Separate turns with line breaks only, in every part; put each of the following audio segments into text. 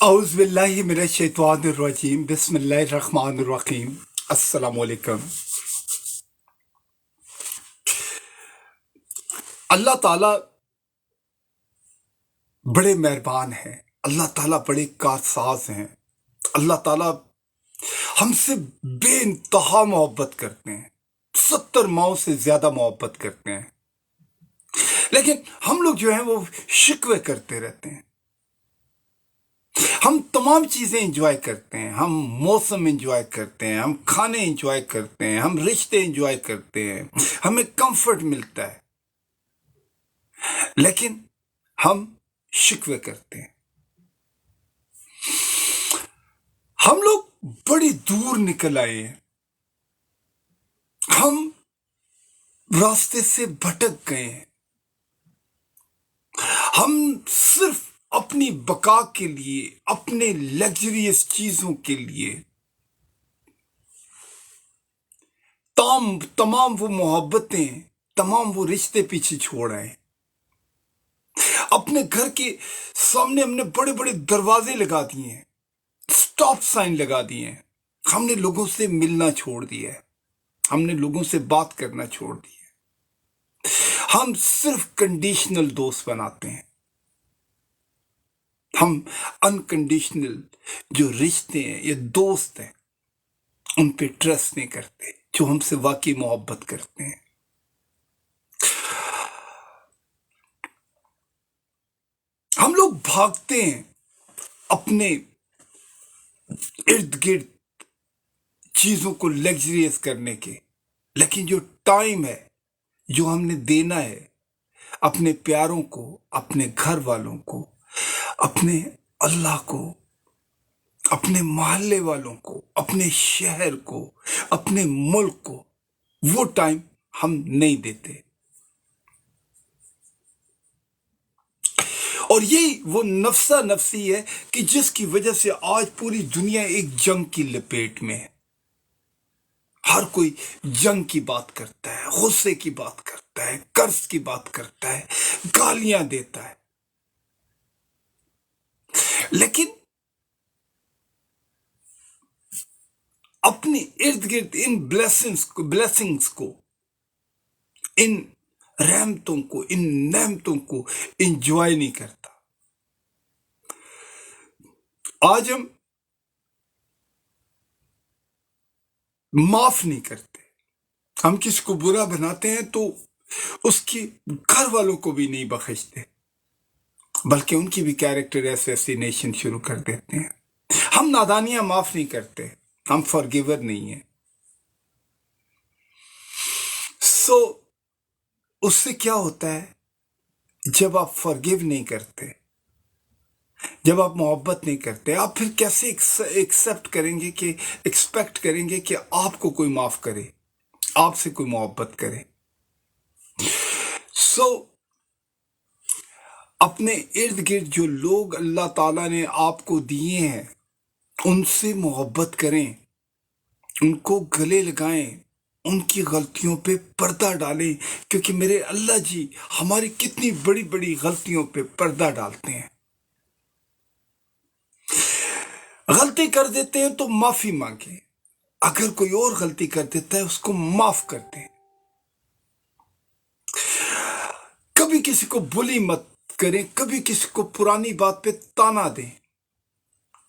أعوذ بالله من الشيطان الرجيم بسم الله الرحمن الرحیم السلام علیکم۔ اللہ تعالیٰ بڑے مہربان ہیں، اللہ تعالیٰ بڑے کارساز ہیں، اللہ تعالیٰ ہم سے بے انتہا محبت کرتے ہیں، 70 ماؤں سے زیادہ محبت کرتے ہیں، لیکن ہم لوگ جو ہیں وہ شکوے کرتے رہتے ہیں۔ ہم تمام چیزیں انجوائے کرتے ہیں، ہم موسم انجوائے کرتے ہیں، ہم کھانے انجوائے کرتے ہیں، ہم رشتے انجوائے کرتے ہیں، ہمیں کمفرٹ ملتا ہے، لیکن ہم شکوے کرتے ہیں۔ ہم لوگ بڑی دور نکل آئے ہیں، ہم راستے سے بھٹک گئے ہیں، ہم صرف اپنی بقا کے لیے، اپنے لگژریس چیزوں کے لیے تمام وہ محبتیں، تمام وہ رشتے پیچھے چھوڑ آئے۔ اپنے گھر کے سامنے ہم نے بڑے بڑے دروازے لگا دیے ہیں، سٹاپ سائن لگا دیے ہیں، ہم نے لوگوں سے ملنا چھوڑ دیا ہے، ہم نے لوگوں سے بات کرنا چھوڑ دیا ہے، ہم صرف کنڈیشنل دوست بناتے ہیں، ہم انکنڈیشنل جو رشتے ہیں یا دوست ہیں ان پہ ٹرسٹ نہیں کرتے جو ہم سے واقعی محبت کرتے ہیں۔ ہم لوگ بھاگتے ہیں اپنے ارد گرد چیزوں کو لگژریس کرنے کے، لیکن جو ٹائم ہے جو ہم نے دینا ہے اپنے پیاروں کو، اپنے گھر والوں کو، اپنے اللہ کو، اپنے محلے والوں کو، اپنے شہر کو، اپنے ملک کو، وہ ٹائم ہم نہیں دیتے۔ اور یہی وہ نفسا نفسی ہے کہ جس کی وجہ سے آج پوری دنیا ایک جنگ کی لپیٹ میں ہے۔ ہر کوئی جنگ کی بات کرتا ہے، غصے کی بات کرتا ہے، قرض کی بات کرتا ہے، گالیاں دیتا ہے، لیکن اپنے ارد گرد ان بلیسنگز کو، ان رحمتوں کو، ان نعمتوں کو انجوائے نہیں کرتا۔ آج ہم معاف نہیں کرتے، ہم کسی کو برا بناتے ہیں تو اس کی گھر والوں کو بھی نہیں بخشتے، بلکہ ان کی بھی کیریکٹر ایسیسینیشن شروع کر دیتے ہیں۔ ہم نادانیاں معاف نہیں کرتے، ہم فارگیور نہیں ہیں۔ سو اس سے کیا ہوتا ہے؟ جب آپ فارگیو نہیں کرتے، جب آپ محبت نہیں کرتے، آپ پھر کیسے ایکسپٹ کریں گے کہ ایکسپیکٹ کریں گے کہ آپ کو کوئی معاف کرے، آپ سے کوئی محبت کرے؟ سو اپنے ارد گرد جو لوگ اللہ تعالیٰ نے آپ کو دیے ہیں ان سے محبت کریں، ان کو گلے لگائیں، ان کی غلطیوں پہ پردہ ڈالیں، کیونکہ میرے اللہ جی ہماری کتنی بڑی بڑی غلطیوں پہ پردہ ڈالتے ہیں۔ غلطی کر دیتے ہیں تو معافی مانگیں، اگر کوئی اور غلطی کر دیتا ہے اس کو معاف کر دیں۔ کبھی کسی کو بلی مت کریں، کبھی کسی کو پرانی بات پہ تانا دیں،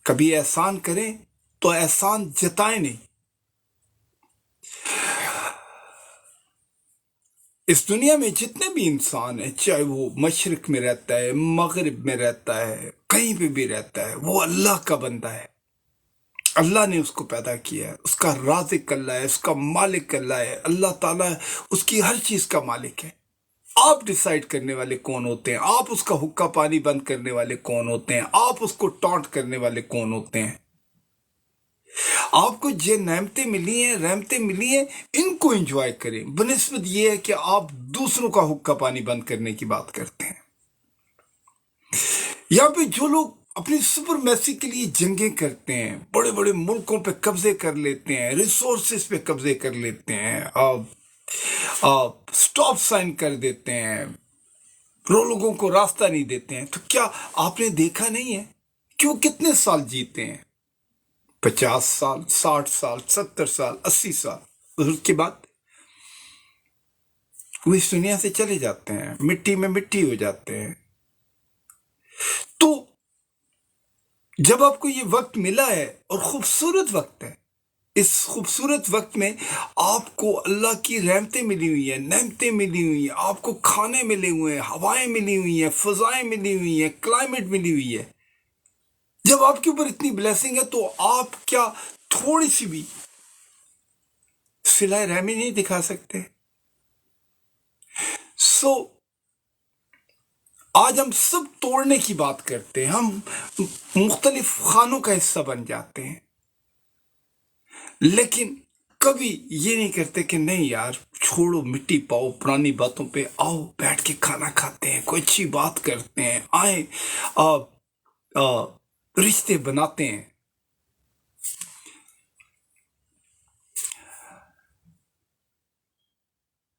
کبھی احسان کریں تو احسان جتائیں نہیں۔ اس دنیا میں جتنے بھی انسان ہیں، چاہے وہ مشرق میں رہتا ہے، مغرب میں رہتا ہے، کہیں پہ بھی رہتا ہے، وہ اللہ کا بندہ ہے، اللہ نے اس کو پیدا کیا ہے، اس کا رازق اللہ ہے، اس کا مالک اللہ ہے، اللہ تعالیٰ اس کی ہر چیز کا مالک ہے۔ آپ ڈیسائیڈ کرنے والے کون ہوتے ہیں؟ آپ اس کا حقہ پانی بند کرنے والے کون ہوتے ہیں؟ آپ اس کو ٹانٹ کرنے والے کون ہوتے ہیں؟ آپ کو جو نعمتیں ملی ہیں، رحمتیں ملی ہیں، ان کو انجوائے کریں، بنسبت یہ ہے کہ آپ دوسروں کا حقہ پانی بند کرنے کی بات کرتے ہیں۔ یہاں پہ جو لوگ اپنی سپر میسی کے لیے جنگیں کرتے ہیں، بڑے بڑے ملکوں پہ قبضے کر لیتے ہیں، ریسورسز پہ قبضے کر لیتے ہیں، سٹاپ سائن کر دیتے ہیں، لوگوں کو راستہ نہیں دیتے ہیں، تو کیا آپ نے دیکھا نہیں ہے کہ وہ کتنے سال جیتے ہیں، 50 سال، 60 سال، 70 سال، 80 سال، اور اس کے بعد وہ اس دنیا سے چلے جاتے ہیں، مٹی میں مٹی ہو جاتے ہیں۔ تو جب آپ کو یہ وقت ملا ہے اور خوبصورت وقت ہے، اس خوبصورت وقت میں آپ کو اللہ کی رحمتیں ملی ہوئی ہیں، نعمتیں ملی ہوئی ہیں، آپ کو کھانے ملے ہوئے ہیں، ہوائیں ملی ہوئی ہیں، فضائیں ملی ہوئی ہیں، کلائمیٹ ملی ہوئی ہے، جب آپ کے اوپر اتنی بلیسنگ ہے تو آپ کیا تھوڑی سی بھی صلہ رحمی نہیں دکھا سکتے؟ سو آج ہم سب توڑنے کی بات کرتے ہیں، ہم مختلف خانوں کا حصہ بن جاتے ہیں، لیکن کبھی یہ نہیں کرتے کہ نہیں یار چھوڑو، مٹی پاؤ، پرانی باتوں پہ آؤ، بیٹھ کے کھانا کھاتے ہیں، کوئی اچھی بات کرتے ہیں، آئیں رشتے بناتے ہیں۔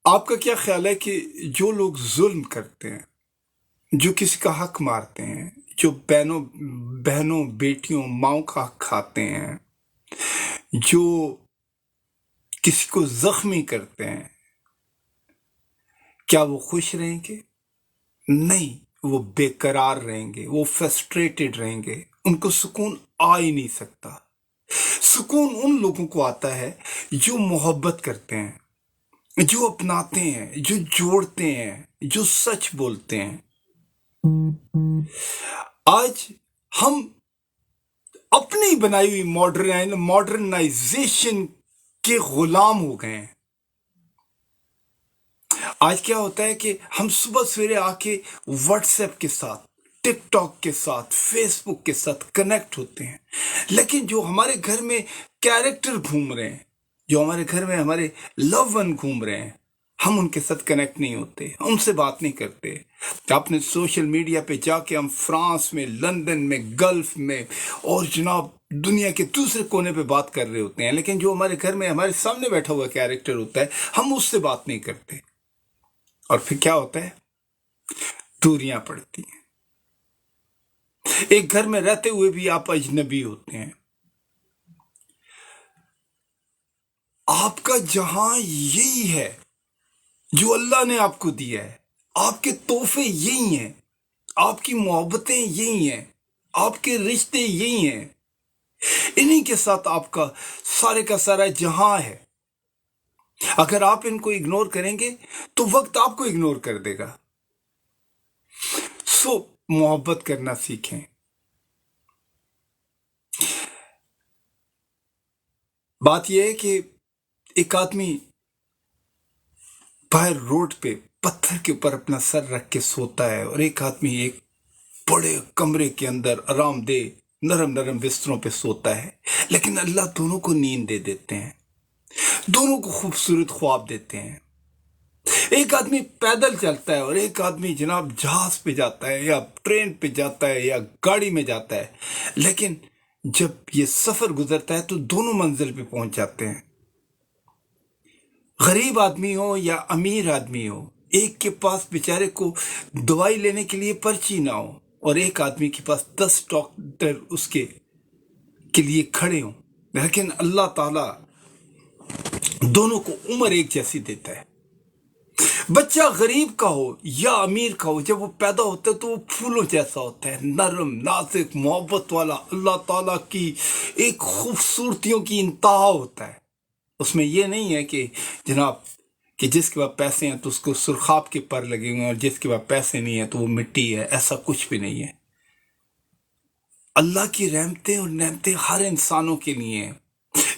آپ کا کیا خیال ہے کہ جو لوگ ظلم کرتے ہیں، جو کسی کا حق مارتے ہیں، جو بہنوں بیٹیوں ماؤں کا حق کھاتے ہیں، جو کسی کو زخمی کرتے ہیں، کیا وہ خوش رہیں گے؟ نہیں، وہ بے قرار رہیں گے، وہ فرسٹریٹڈ رہیں گے، ان کو سکون آ ہی نہیں سکتا۔ سکون ان لوگوں کو آتا ہے جو محبت کرتے ہیں، جو اپناتے ہیں، جو جوڑتے ہیں، جو سچ بولتے ہیں۔ آج ہم اپنی بنائی ہوئی ماڈرنائزیشن کے غلام ہو گئے ہیں۔ آج کیا ہوتا ہے کہ ہم صبح سویرے آ کے واٹس ایپ کے ساتھ، ٹک ٹاک کے ساتھ، فیس بک کے ساتھ کنیکٹ ہوتے ہیں، لیکن جو ہمارے گھر میں کیریکٹر گھوم رہے ہیں، جو ہمارے گھر میں ہمارے لو ون گھوم رہے ہیں، ہم ان کے ساتھ کنیکٹ نہیں ہوتے، ان سے بات نہیں کرتے۔ آپ نے سوشل میڈیا پہ جا کے ہم فرانس میں، لندن میں، گلف میں اور جناب دنیا کے دوسرے کونے پہ بات کر رہے ہوتے ہیں، لیکن جو ہمارے گھر میں ہمارے سامنے بیٹھا ہوا کیریکٹر ہوتا ہے، ہم اس سے بات نہیں کرتے، اور پھر کیا ہوتا ہے؟ دوریاں پڑتی ہیں۔ ایک گھر میں رہتے ہوئے بھی آپ اجنبی ہوتے ہیں۔ آپ کا جہاں یہی ہے جو اللہ نے آپ کو دیا ہے، آپ کے تحفے یہی ہیں، آپ کی محبتیں یہی ہیں، آپ کے رشتے یہی ہیں، انہی کے ساتھ آپ کا سارے کا سارا جہاں ہے۔ اگر آپ ان کو اگنور کریں گے تو وقت آپ کو اگنور کر دے گا۔ سو محبت کرنا سیکھیں۔ بات یہ ہے کہ ایک آدمی باہر روڈ پہ پتھر کے اوپر اپنا سر رکھ کے سوتا ہے، اور ایک آدمی ایک بڑے کمرے کے اندر آرام دہ نرم نرم بستروں پہ سوتا ہے، لیکن اللہ دونوں کو نیند دے دیتے ہیں، دونوں کو خوبصورت خواب دیتے ہیں۔ ایک آدمی پیدل چلتا ہے اور ایک آدمی جناب جہاز پہ جاتا ہے، یا ٹرین پہ جاتا ہے، یا گاڑی میں جاتا ہے، لیکن جب یہ سفر گزرتا ہے تو دونوں منزل پہ پہنچ جاتے ہیں۔ غریب آدمی ہو یا امیر آدمی ہو، ایک کے پاس بیچارے کو دوائی لینے کے لیے پرچی نہ ہو، اور ایک آدمی کے پاس 10 ڈاکٹر اس کے لیے کھڑے ہوں، لیکن اللہ تعالیٰ دونوں کو عمر ایک جیسی دیتا ہے۔ بچہ غریب کا ہو یا امیر کا ہو، جب وہ پیدا ہوتا ہے تو وہ پھولوں جیسا ہوتا ہے، نرم، نازک، محبت والا، اللہ تعالیٰ کی ایک خوبصورتیوں کی انتہا ہوتا ہے۔ اس میں یہ نہیں ہے کہ جناب کہ جس کے بعد پیسے ہیں تو اس کو سرخاب کے پر لگے ہوئے ہیں، اور جس کے بعد پیسے نہیں ہیں تو وہ مٹی ہے، ایسا کچھ بھی نہیں ہے۔ اللہ کی رحمتیں اور نعمتیں ہر انسانوں کے لیے ہیں۔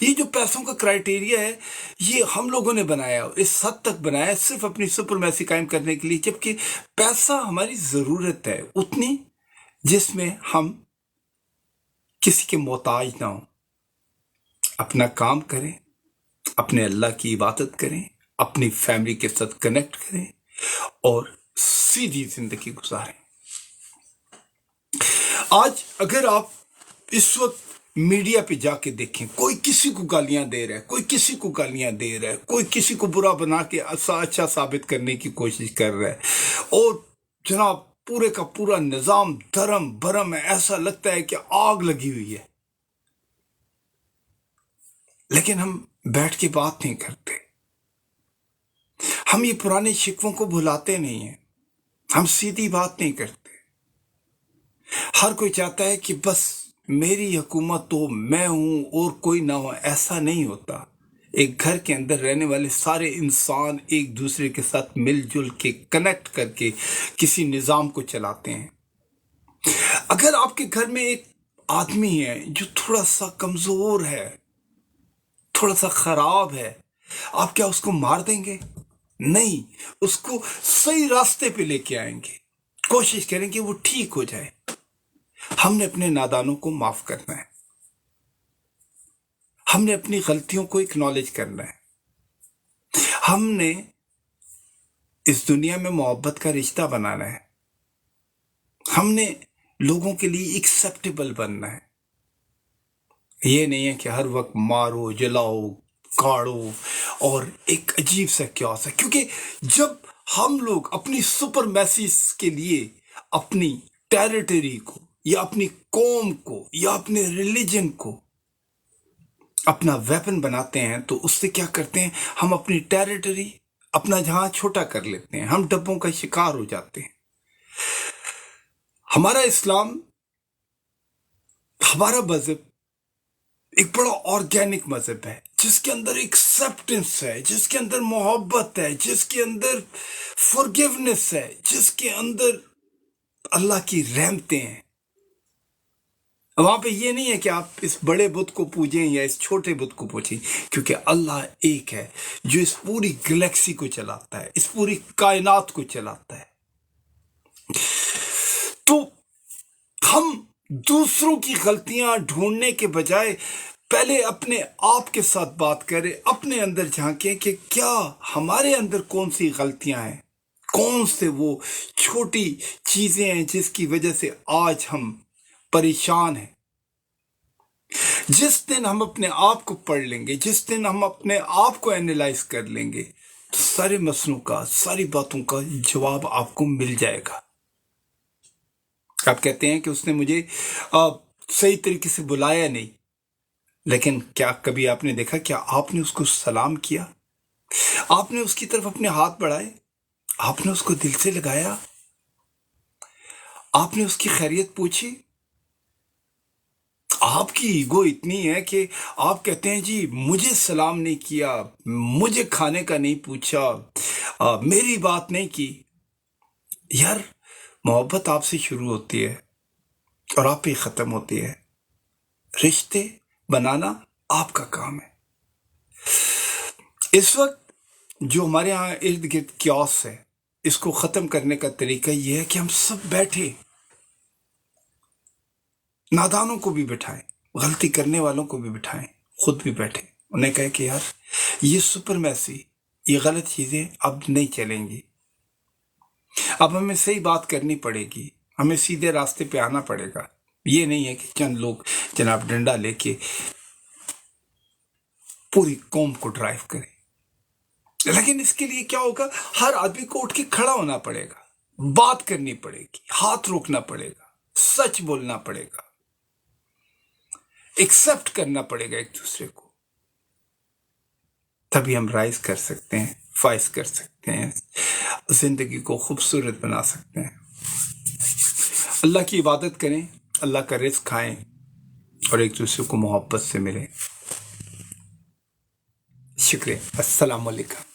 یہ جو پیسوں کا کرائیٹیریا ہے، یہ ہم لوگوں نے بنایا، اور اس حد تک بنایا ہے صرف اپنی سپرمیسی قائم کرنے کے لیے، جبکہ پیسہ ہماری ضرورت ہے اتنی جس میں ہم کسی کے محتاج نہ ہوں۔ اپنا کام کریں، اپنے اللہ کی عبادت کریں، اپنی فیملی کے ساتھ کنیکٹ کریں، اور سیدھی زندگی گزاریں۔ آج اگر آپ اس وقت میڈیا پہ جا کے دیکھیں، کوئی کسی کو گالیاں دے رہا ہے، کوئی کسی کو گالیاں دے رہا ہے، کوئی کسی کو برا بنا کے اچھا ثابت کرنے کی کوشش کر رہا ہے، اور جناب پورے کا پورا نظام دھرم برم ہے، ایسا لگتا ہے کہ آگ لگی ہوئی ہے، لیکن ہم بیٹھ کے بات نہیں کرتے، ہم یہ پرانے شکووں کو بھلاتے نہیں ہیں، ہم سیدھی بات نہیں کرتے۔ ہر کوئی چاہتا ہے کہ بس میری حکومت ہو، میں ہوں اور کوئی نہ ہو، ایسا نہیں ہوتا۔ ایک گھر کے اندر رہنے والے سارے انسان ایک دوسرے کے ساتھ مل جل کے کنیکٹ کر کے کسی نظام کو چلاتے ہیں۔ اگر آپ کے گھر میں ایک آدمی ہے جو تھوڑا سا کمزور ہے، تھوڑا سا خراب ہے، آپ کیا اس کو مار دیں گے؟ نہیں، اس کو صحیح راستے پہ لے کے آئیں گے، کوشش کریں گے وہ ٹھیک ہو جائے۔ ہم نے اپنے نادانوں کو معاف کرنا ہے، ہم نے اپنی غلطیوں کو اکنالج کرنا ہے، ہم نے اس دنیا میں محبت کا رشتہ بنانا ہے، ہم نے لوگوں کے لیے ایکسیپٹیبل بننا ہے۔ یہ نہیں ہے کہ ہر وقت مارو جلاؤ کاڑو اور ایک عجیب سا کیوس ہے، کیونکہ جب ہم لوگ اپنی سپر میسیز کے لیے اپنی ٹیریٹری کو یا اپنی قوم کو یا اپنے ریلیجن کو اپنا ویپن بناتے ہیں تو اس سے کیا کرتے ہیں؟ ہم اپنی ٹیریٹری، اپنا جہاں چھوٹا کر لیتے ہیں، ہم ڈبوں کا شکار ہو جاتے ہیں۔ ہمارا اسلام، ہمارا مذہب ایک بڑا آرگینک مذہب ہے، جس کے اندر ایکسیپٹنس ہے، جس کے اندر محبت ہے، جس کے اندر forgiveness ہے، جس کے اندر اللہ کی رحمتیں ہیں۔ وہاں پہ یہ نہیں ہے کہ آپ اس بڑے بت کو پوجیں یا اس چھوٹے بت کو پوجیں، کیونکہ اللہ ایک ہے جو اس پوری گلیکسی کو چلاتا ہے، اس پوری کائنات کو چلاتا ہے۔ تو ہم دوسروں کی غلطیاں ڈھونڈنے کے بجائے پہلے اپنے آپ کے ساتھ بات کریں، اپنے اندر جھانکیں کہ کیا ہمارے اندر کون سی غلطیاں ہیں، کون سے وہ چھوٹی چیزیں ہیں جس کی وجہ سے آج ہم پریشان ہیں۔ جس دن ہم اپنے آپ کو پڑھ لیں گے، جس دن ہم اپنے آپ کو اینالائز کر لیں گے، تو سارے مسئلوں کا، ساری باتوں کا جواب آپ کو مل جائے گا۔ آپ کہتے ہیں کہ اس نے مجھے صحیح طریقے سے بلایا نہیں، لیکن کیا کبھی آپ نے دیکھا، کیا آپ نے اس کو سلام کیا؟ آپ نے اس کی طرف اپنے ہاتھ بڑھائے، آپ نے اس کو دل سے لگایا، آپ نے اس کی خیریت پوچھی؟ آپ کی ایگو اتنی ہے کہ آپ کہتے ہیں جی مجھے سلام نہیں کیا، مجھے کھانے کا نہیں پوچھا، میری بات نہیں کی۔ یار، محبت آپ سے شروع ہوتی ہے اور آپ پہ ختم ہوتی ہے۔ رشتے بنانا آپ کا کام ہے۔ اس وقت جو ہمارے ہاں ارد گرد کیوس ہے، اس کو ختم کرنے کا طریقہ یہ ہے کہ ہم سب بیٹھے، نادانوں کو بھی بٹھائیں، غلطی کرنے والوں کو بھی بٹھائیں، خود بھی بیٹھیں، انہیں کہے کہ یار یہ سپر میسی، یہ غلط چیزیں اب نہیں چلیں گی، اب ہمیں صحیح بات کرنی پڑے گی، ہمیں سیدھے راستے پہ آنا پڑے گا۔ یہ نہیں ہے کہ چند لوگ جناب ڈنڈا لے کے پوری قوم کو ڈرائیو کریں، لیکن اس کے لیے کیا ہوگا؟ ہر آدمی کو اٹھ کے کھڑا ہونا پڑے گا، بات کرنی پڑے گی، ہاتھ روکنا پڑے گا، سچ بولنا پڑے گا، ایکسپٹ کرنا پڑے گا ایک دوسرے کو، تبھی ہم رائز کر سکتے ہیں، فائز کر سکتے ہیں، زندگی کو خوبصورت بنا سکتے ہیں۔ اللہ کی عبادت کریں، اللہ کا رزق کھائیں اور ایک دوسرے کو محبت سے ملیں۔ شکریہ، السلام علیکم۔